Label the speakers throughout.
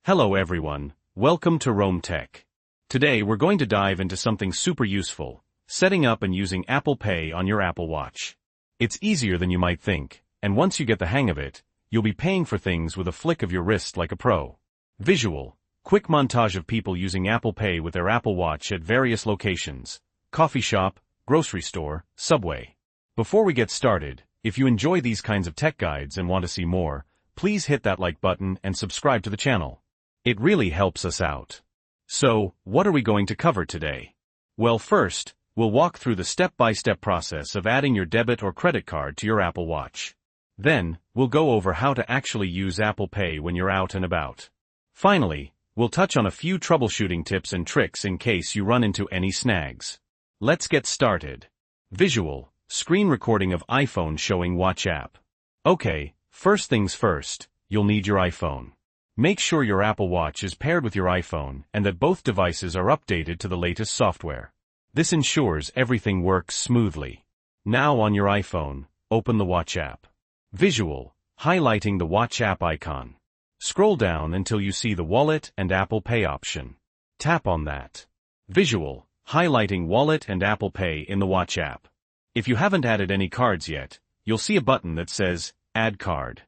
Speaker 1: Hello everyone, welcome to Rome Tech. Today we're going to dive into something super useful, setting up and using Apple Pay on your Apple Watch. It's easier than you might think, and once you get the hang of it, you'll be paying for things with a flick of your wrist like a pro. Visual, quick montage of people using Apple Pay with their Apple Watch at various locations: coffee shop, grocery store, subway. Before we get started, if you enjoy these kinds of tech guides and want to see more, please hit that like button and subscribe to the channel. It really helps us out. So, what are we going to cover today? Well, first, we'll walk through the step-by-step process of adding your debit or credit card to your Apple Watch. Then, we'll go over how to actually use Apple Pay when you're out and about. Finally, we'll touch on a few troubleshooting tips and tricks in case you run into any snags. Let's get started. Visual, screen recording of iPhone showing Watch app. Okay, first things first, you'll need your iPhone. Make sure your Apple Watch is paired with your iPhone and that both devices are updated to the latest software. This ensures everything works smoothly. Now on your iPhone, open the Watch app. Visual, highlighting the Watch app icon. Scroll down until you see the Wallet and Apple Pay option. Tap on that. Visual, highlighting Wallet and Apple Pay in the Watch app. If you haven't added any cards yet, you'll see a button that says, Add Card.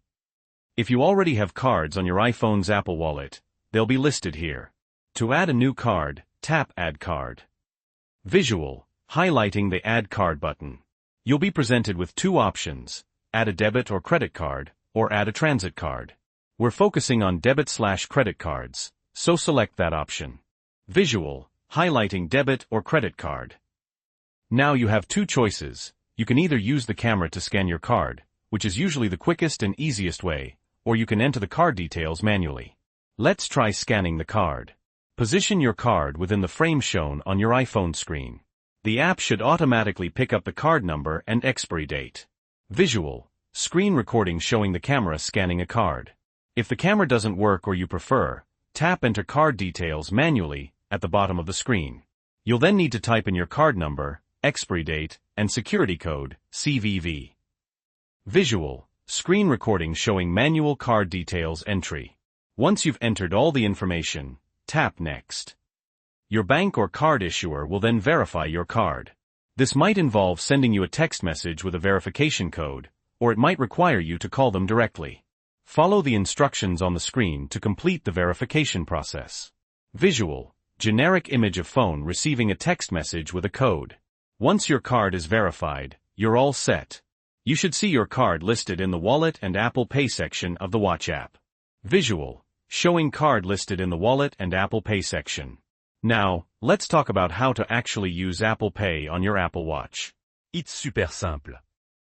Speaker 1: If you already have cards on your iPhone's Apple Wallet, they'll be listed here. To add a new card, tap Add Card. Visual, highlighting the Add Card button. You'll be presented with two options: add a debit or credit card, or add a transit card. We're focusing on debit/credit cards, so select that option. Visual, highlighting debit or credit card. Now you have two choices. You can either use the camera to scan your card, which is usually the quickest and easiest way, or you can enter the card details manually. Let's try scanning the card. Position your card within the frame shown on your iPhone screen. The app should automatically pick up the card number and expiry date. Visual, screen recording showing the camera scanning a card. If the camera doesn't work or you prefer, tap Enter Card Details manually at the bottom of the screen. You'll then need to type in your card number, expiry date, and security code, CVV. Visual, screen recording showing manual card details entry. Once you've entered all the information, tap Next. Your bank or card issuer will then verify your card. This might involve sending you a text message with a verification code, or it might require you to call them directly. Follow the instructions on the screen to complete the verification process. Visual, generic image of phone receiving a text message with a code. Once your card is verified, you're all set. You should see your card listed in the Wallet and Apple Pay section of the Watch app. Visual, showing card listed in the Wallet and Apple Pay section. Now, let's talk about how to actually use Apple Pay on your Apple Watch.
Speaker 2: It's super simple.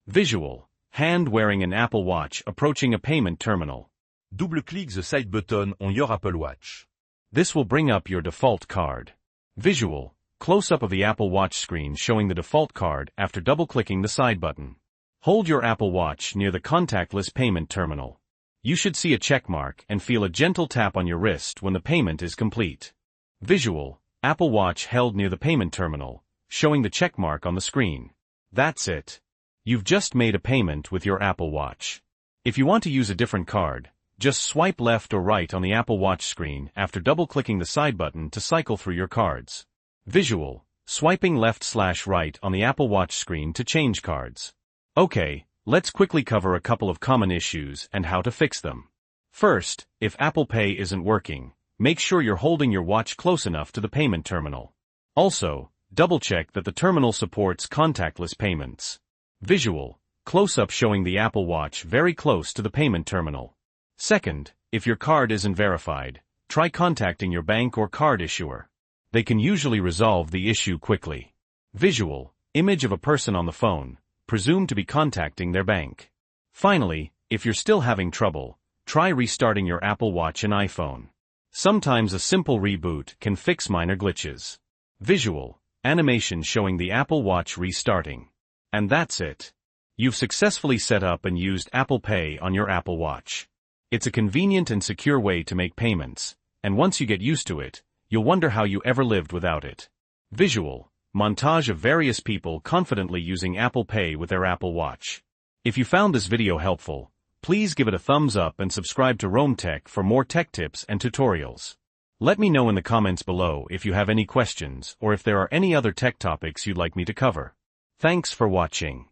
Speaker 1: Visual, hand wearing an Apple Watch approaching a payment terminal.
Speaker 2: Double-click the side button on your Apple Watch.
Speaker 1: This will bring up your default card. Visual, close-up of the Apple Watch screen showing the default card after double-clicking the side button. Hold your Apple Watch near the contactless payment terminal. You should see a check mark and feel a gentle tap on your wrist when the payment is complete. Visual, Apple Watch held near the payment terminal, showing the check mark on the screen. That's it. You've just made a payment with your Apple Watch. If you want to use a different card, just swipe left or right on the Apple Watch screen after double-clicking the side button to cycle through your cards. Visual, swiping left/right on the Apple Watch screen to change cards. Okay, let's quickly cover a couple of common issues and how to fix them. First, if Apple Pay isn't working, make sure you're holding your watch close enough to the payment terminal. Also, double-check that the terminal supports contactless payments. Visual, close-up showing the Apple Watch very close to the payment terminal. Second, if your card isn't verified, try contacting your bank or card issuer. They can usually resolve the issue quickly. Visual, image of a person on the phone, presumed to be contacting their bank. Finally, if you're still having trouble, try restarting your Apple Watch and iPhone. Sometimes a simple reboot can fix minor glitches. Visual, animation showing the Apple Watch restarting. And that's it. You've successfully set up and used Apple Pay on your Apple Watch. It's a convenient and secure way to make payments, and once you get used to it, you'll wonder how you ever lived without it. Visual, montage of various people confidently using Apple Pay with their Apple Watch. If you found this video helpful, Please give it a thumbs up and subscribe to Rome Tech for more tech tips and tutorials. Let me know in the comments below if you have any questions or if there are any other tech topics you'd like me to cover. Thanks for watching.